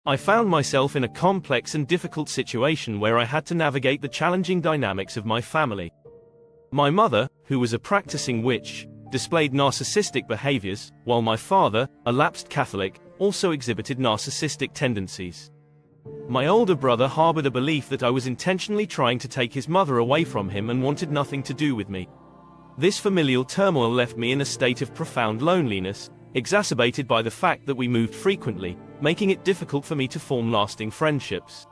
I found myself in a complex and difficult situation where I had to navigate the challenging dynamics of my family. My mother, who was a practicing witch, displayed narcissistic behaviors, while my father, a lapsed Catholic, also exhibited narcissistic tendencies. My older brother harbored a belief that I was intentionally trying to take his mother away from him and wanted nothing to do with me. This familial turmoil left me in a state of profound loneliness, exacerbated by the fact that we moved frequently, making it difficult for me to form lasting friendships.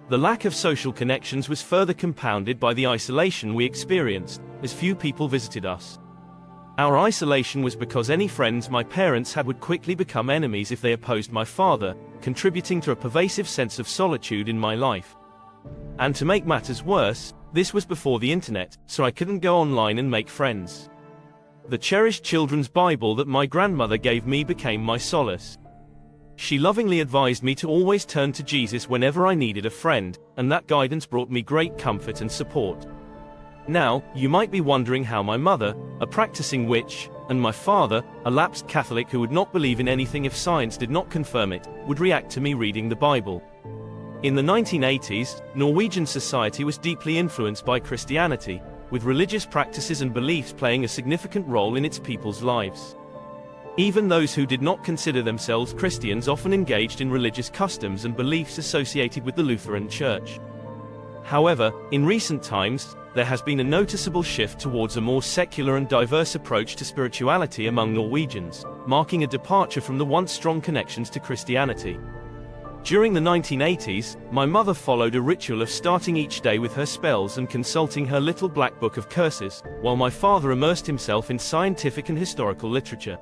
The lack of social connections was further compounded by the isolation we experienced, as few people visited us. Our isolation was because any friends my parents had would quickly become enemies if they opposed my father, contributing to a pervasive sense of solitude in my life. And to make matters worse, this was before the internet, so I couldn't go online and make friends. The cherished children's Bible that my grandmother gave me became my solace. She lovingly advised me to always turn to Jesus whenever I needed a friend, and that guidance brought me great comfort and support. Now, you might be wondering how my mother, a practicing witch, and my father, a lapsed Catholic who would not believe in anything if science did not confirm it, would react to me reading the Bible. In the 1980s, Norwegian society was deeply influenced by Christianity, with religious practices and beliefs playing a significant role in its people's lives. Even those who did not consider themselves Christians often engaged in religious customs and beliefs associated with the Lutheran Church. However, in recent times, there has been a noticeable shift towards a more secular and diverse approach to spirituality among Norwegians, marking a departure from the once strong connections to Christianity. During the 1980s, my mother followed a ritual of starting each day with her spells and consulting her little black book of curses, while my father immersed himself in scientific and historical literature.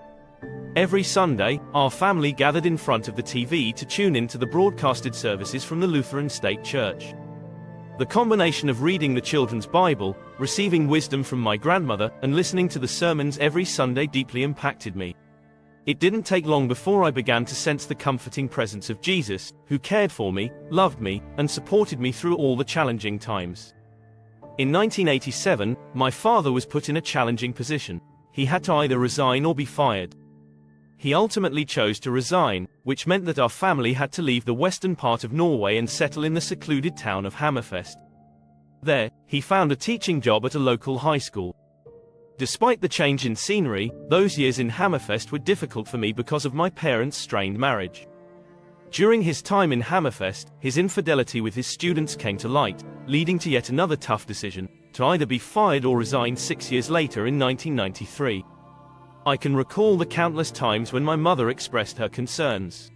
Every Sunday, our family gathered in front of the TV to tune in to the broadcasted services from the Lutheran State Church. The combination of reading the children's Bible, receiving wisdom from my grandmother, and listening to the sermons every Sunday deeply impacted me. It didn't take long before I began to sense the comforting presence of Jesus, who cared for me, loved me, and supported me through all the challenging times. In 1987, my father was put in a challenging position. He had to either resign or be fired. He ultimately chose to resign, which meant that our family had to leave the western part of Norway and settle in the secluded town of Hammerfest. There, he found a teaching job at a local high school. Despite the change in scenery, those years in Hammerfest were difficult for me because of my parents' strained marriage. During his time in Hammerfest, his infidelity with his students came to light, leading to yet another tough decision, to either be fired or resign 6 years later in 1993. I can recall the countless times when my mother expressed her concerns.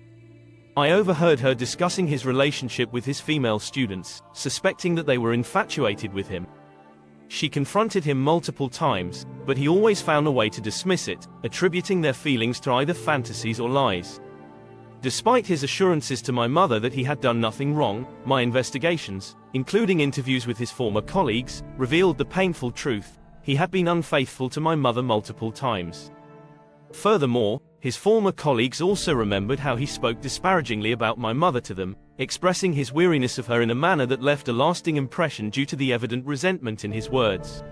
I overheard her discussing his relationship with his female students, suspecting that they were infatuated with him. She confronted him multiple times, but he always found a way to dismiss it, attributing their feelings to either fantasies or lies. Despite his assurances to my mother that he had done nothing wrong, my investigations, including interviews with his former colleagues, revealed the painful truth: he had been unfaithful to my mother multiple times. Furthermore, his former colleagues also remembered how he spoke disparagingly about my mother to them, expressing his weariness of her in a manner that left a lasting impression due to the evident resentment in his words.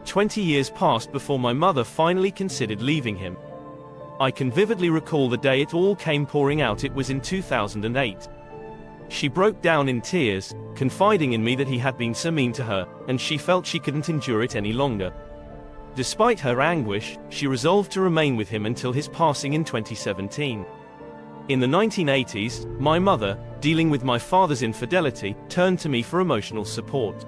20 years passed before my mother finally considered leaving him. I can vividly recall the day it all came pouring out. It was in 2008. She broke down in tears, confiding in me that he had been so mean to her, and she felt she couldn't endure it any longer. Despite her anguish, she resolved to remain with him until his passing in 2017. In the 1980s, my mother, dealing with my father's infidelity, turned to me for emotional support.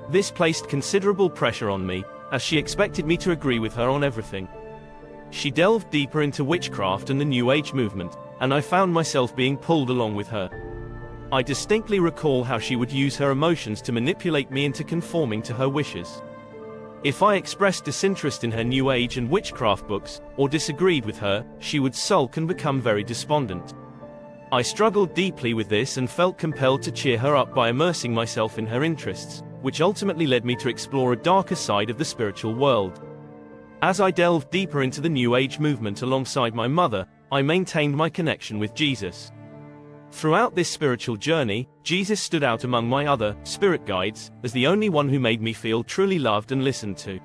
This placed considerable pressure on me, as she expected me to agree with her on everything. She delved deeper into witchcraft and the New Age movement, and I found myself being pulled along with her. I distinctly recall how she would use her emotions to manipulate me into conforming to her wishes. If I expressed disinterest in her New Age and witchcraft books, or disagreed with her, she would sulk and become very despondent. I struggled deeply with this and felt compelled to cheer her up by immersing myself in her interests, which ultimately led me to explore a darker side of the spiritual world. As I delved deeper into the New Age movement alongside my mother, I maintained my connection with Jesus. Throughout this spiritual journey, Jesus stood out among my other spirit guides as the only one who made me feel truly loved and listened to.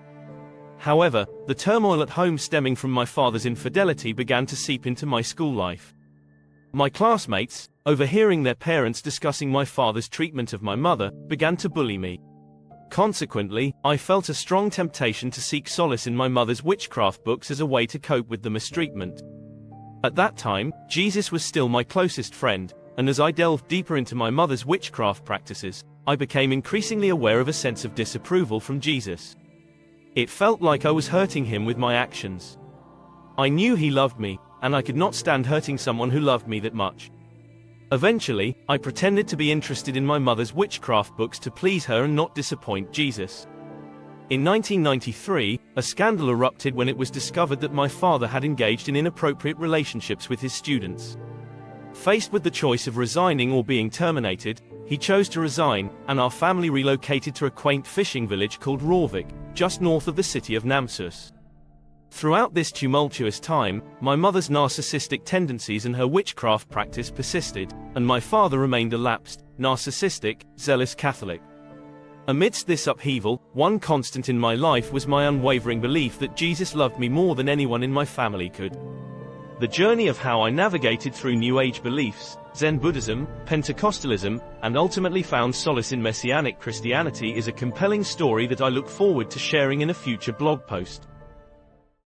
However, the turmoil at home stemming from my father's infidelity began to seep into my school life. My classmates, overhearing their parents discussing my father's treatment of my mother, began to bully me. Consequently, I felt a strong temptation to seek solace in my mother's witchcraft books as a way to cope with the mistreatment. At that time, Jesus was still my closest friend, and as I delved deeper into my mother's witchcraft practices, I became increasingly aware of a sense of disapproval from Jesus. It felt like I was hurting him with my actions. I knew he loved me, and I could not stand hurting someone who loved me that much. Eventually, I pretended to be interested in my mother's witchcraft books to please her and not disappoint Jesus. In 1993, a scandal erupted when it was discovered that my father had engaged in inappropriate relationships with his students. Faced with the choice of resigning or being terminated, he chose to resign, and our family relocated to a quaint fishing village called Rawvik, just north of the city of Namsos. Throughout this tumultuous time, my mother's narcissistic tendencies and her witchcraft practice persisted, and my father remained a lapsed, narcissistic, zealous Catholic. Amidst this upheaval, one constant in my life was my unwavering belief that Jesus loved me more than anyone in my family could. The journey of how I navigated through New Age beliefs, Zen Buddhism, Pentecostalism, and ultimately found solace in Messianic Christianity is a compelling story that I look forward to sharing in a future blog post.